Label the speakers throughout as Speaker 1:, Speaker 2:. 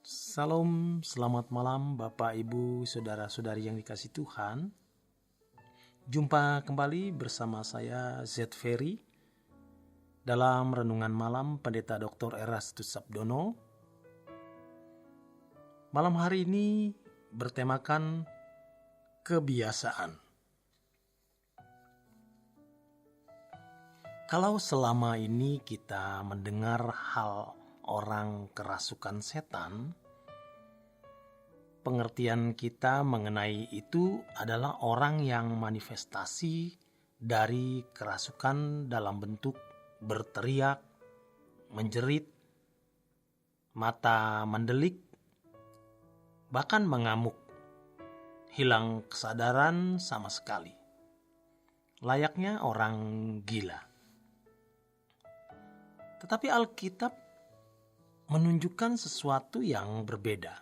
Speaker 1: Salam, selamat malam Bapak, Ibu, Saudara-saudari yang dikasihi Tuhan. Jumpa kembali bersama saya Z Ferry dalam Renungan Malam Pendeta Dr. Erastus Sabdono. Malam hari ini bertemakan kebiasaan. Kalau selama ini kita mendengar hal orang kerasukan setan, pengertian kita mengenai itu adalah orang yang manifestasi dari kerasukan dalam bentuk berteriak, menjerit, mata mendelik, bahkan mengamuk, hilang kesadaran sama sekali. Layaknya orang gila. Tetapi Alkitab menunjukkan sesuatu yang berbeda.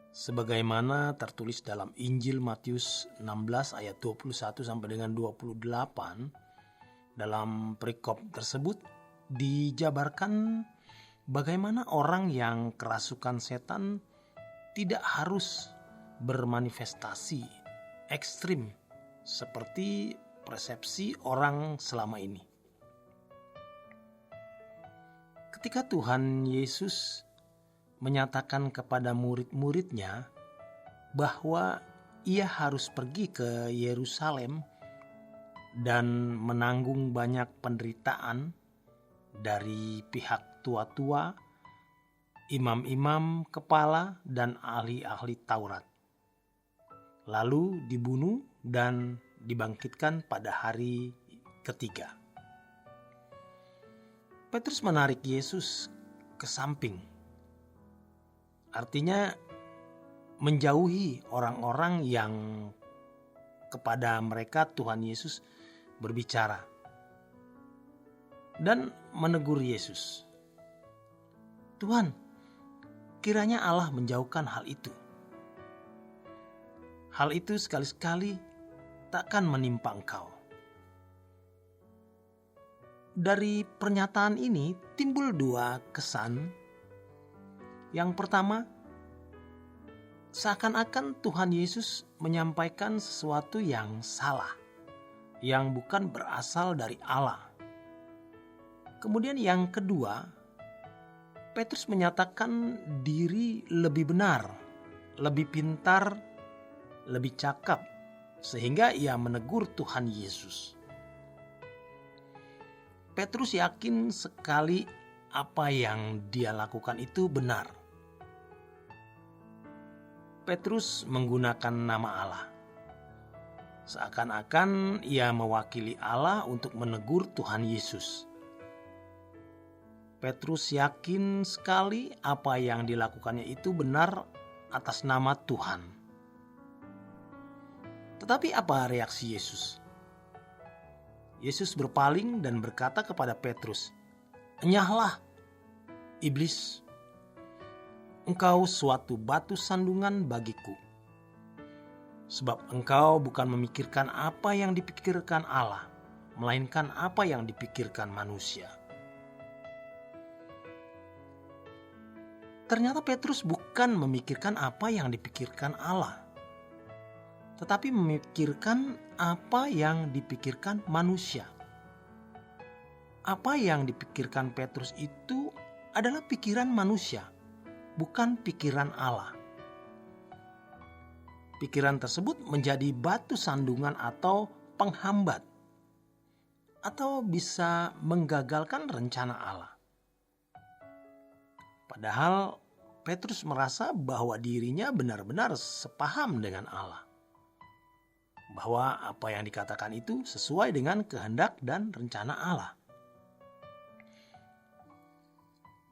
Speaker 1: Sebagaimana tertulis dalam Injil Matius 16 ayat 21 sampai dengan 28, dalam perikop tersebut dijabarkan bagaimana orang yang kerasukan setan tidak harus bermanifestasi ekstrim seperti persepsi orang selama ini. Ketika Tuhan Yesus menyatakan kepada murid-muridnya bahwa ia harus pergi ke Yerusalem dan menanggung banyak penderitaan dari pihak tua-tua, imam-imam kepala, dan ahli-ahli Taurat. Lalu dibunuh dan dibangkitkan pada hari ketiga. Petrus menarik Yesus ke samping. Artinya menjauhi orang-orang yang kepada mereka Tuhan Yesus berbicara. Dan menegur Yesus. Tuhan, kiranya Allah menjauhkan hal itu. Hal itu sekali-sekali takkan menimpa engkau. Dari pernyataan ini timbul dua kesan. Yang pertama, seakan-akan Tuhan Yesus menyampaikan sesuatu yang salah, yang bukan berasal dari Allah. Kemudian yang kedua, Petrus menyatakan diri lebih benar, lebih pintar, lebih cakap, sehingga ia menegur Tuhan Yesus. Petrus yakin sekali apa yang dia lakukan itu benar. Petrus menggunakan nama Allah. Seakan-akan ia mewakili Allah untuk menegur Tuhan Yesus. Petrus yakin sekali apa yang dilakukannya itu benar atas nama Tuhan. Tetapi apa reaksi Yesus? Yesus berpaling dan berkata kepada Petrus, "Enyahlah, iblis, engkau suatu batu sandungan bagiku. Sebab engkau bukan memikirkan apa yang dipikirkan Allah, melainkan apa yang dipikirkan manusia." Ternyata Petrus bukan memikirkan apa yang dipikirkan Allah, tetapi memikirkan apa yang dipikirkan manusia. Apa yang dipikirkan Petrus itu adalah pikiran manusia, bukan pikiran Allah. Pikiran tersebut menjadi batu sandungan atau penghambat, atau bisa menggagalkan rencana Allah. Padahal Petrus merasa bahwa dirinya benar-benar sepaham dengan Allah, bahwa apa yang dikatakan itu sesuai dengan kehendak dan rencana Allah.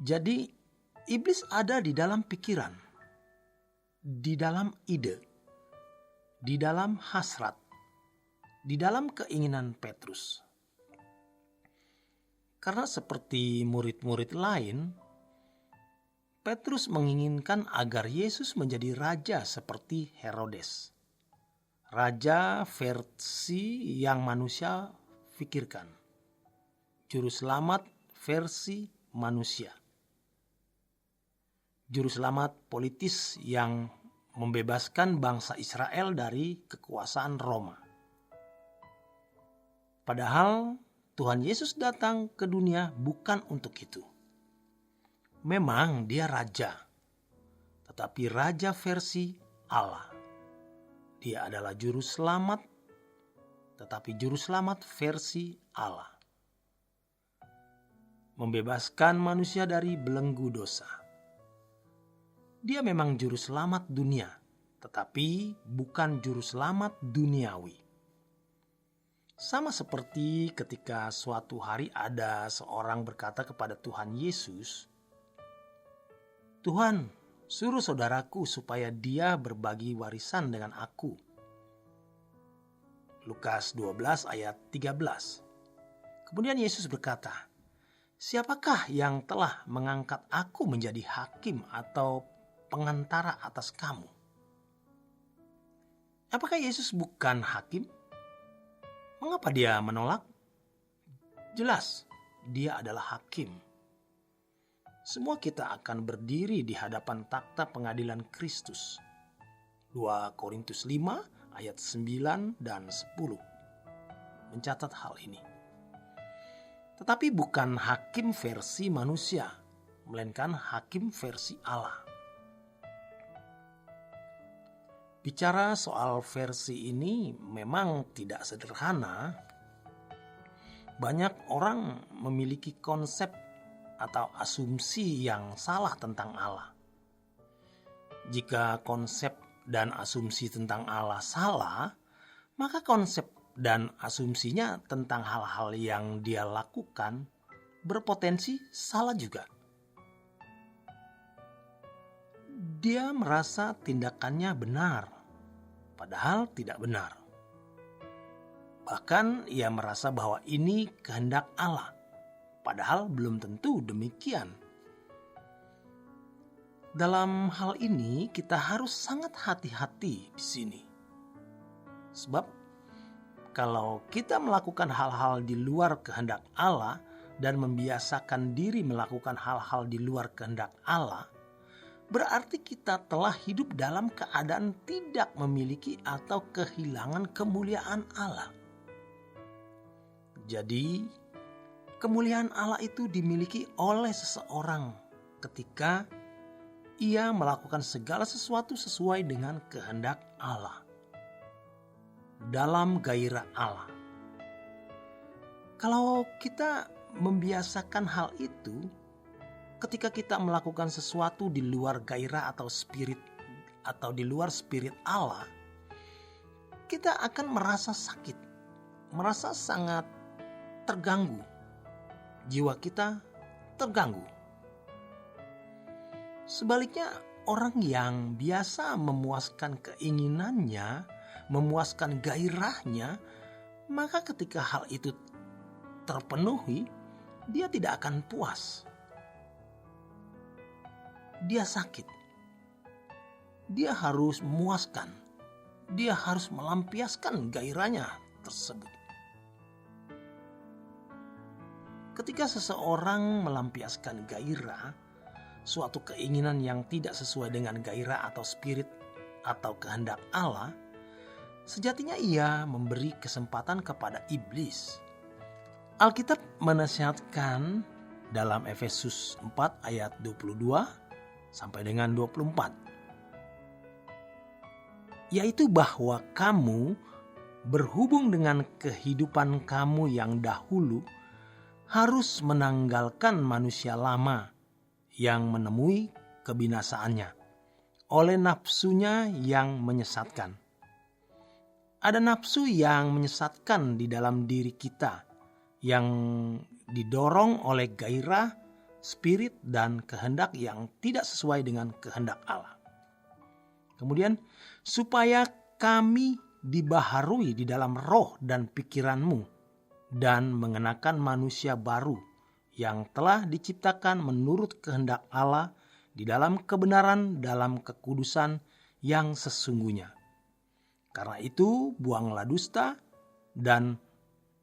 Speaker 1: Jadi iblis ada di dalam pikiran, di dalam ide, di dalam hasrat, di dalam keinginan Petrus. Karena seperti murid-murid lain, Petrus menginginkan agar Yesus menjadi raja seperti Herodes. Raja versi yang manusia pikirkan. Juru selamat versi manusia. juru selamat politis yang membebaskan bangsa Israel dari kekuasaan Roma. Padahal Tuhan Yesus datang ke dunia bukan untuk itu. Memang dia raja, tetapi raja versi Allah. Dia adalah juru selamat, tetapi juru selamat versi Allah. Membebaskan manusia dari belenggu dosa. Dia memang juru selamat dunia, tetapi bukan juru selamat duniawi. Sama seperti ketika suatu hari ada seorang berkata kepada Tuhan Yesus, "Tuhan, suruh saudaraku supaya dia berbagi warisan dengan aku." Lukas 12 ayat 13. Kemudian Yesus berkata, "Siapakah yang telah mengangkat aku menjadi hakim atau pengantara atas kamu?" Apakah Yesus bukan hakim? Mengapa dia menolak? Jelas, dia adalah hakim. Semua kita akan berdiri di hadapan takhta pengadilan Kristus. 2 Korintus 5 ayat 9 dan 10 mencatat hal ini. Tetapi bukan hakim versi manusia, melainkan hakim versi Allah. Bicara soal versi ini memang tidak sederhana. Banyak orang memiliki konsep atau asumsi yang salah tentang Allah. Jika konsep dan asumsi tentang Allah salah, maka konsep dan asumsinya tentang hal-hal yang dia lakukan berpotensi salah juga. Dia merasa tindakannya benar, padahal tidak benar. Bahkan ia merasa bahwa ini kehendak Allah, padahal belum tentu demikian. Dalam hal ini kita harus sangat hati-hati di sini. Sebab kalau kita melakukan hal-hal di luar kehendak Allah dan membiasakan diri melakukan hal-hal di luar kehendak Allah, berarti kita telah hidup dalam keadaan tidak memiliki atau kehilangan kemuliaan Allah. Jadi, kemuliaan Allah itu dimiliki oleh seseorang ketika ia melakukan segala sesuatu sesuai dengan kehendak Allah, dalam gairah Allah. Kalau kita membiasakan hal itu, ketika kita melakukan sesuatu di luar gairah atau spirit atau di luar spirit Allah, kita akan merasa sakit, merasa sangat terganggu. Jiwa kita terganggu. Sebaliknya, orang yang biasa memuaskan keinginannya, memuaskan gairahnya, maka ketika hal itu terpenuhi, dia tidak akan puas. Dia sakit. Dia harus memuaskan. Dia harus melampiaskan gairahnya tersebut. Ketika seseorang melampiaskan gairah, suatu keinginan yang tidak sesuai dengan gairah atau spirit atau kehendak Allah, sejatinya ia memberi kesempatan kepada iblis. Alkitab menasihatkan dalam Efesus 4 ayat 22 sampai dengan 24, yaitu bahwa kamu berhubung dengan kehidupan kamu yang dahulu harus menanggalkan manusia lama yang menemui kebinasaannya oleh nafsunya yang menyesatkan. Ada nafsu yang menyesatkan di dalam diri kita yang didorong oleh gairah, spirit, dan kehendak yang tidak sesuai dengan kehendak Allah. Kemudian, supaya kami dibaharui di dalam roh dan pikiranmu dan mengenakan manusia baru yang telah diciptakan menurut kehendak Allah di dalam kebenaran, dalam kekudusan yang sesungguhnya. Karena itu, buanglah dusta dan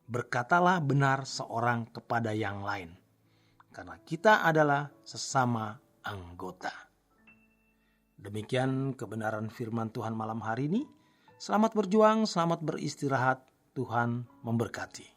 Speaker 1: berkatalah benar seorang kepada yang lain, karena kita adalah sesama anggota. Demikian kebenaran firman Tuhan malam hari ini. Selamat berjuang, selamat beristirahat. Tuhan memberkati.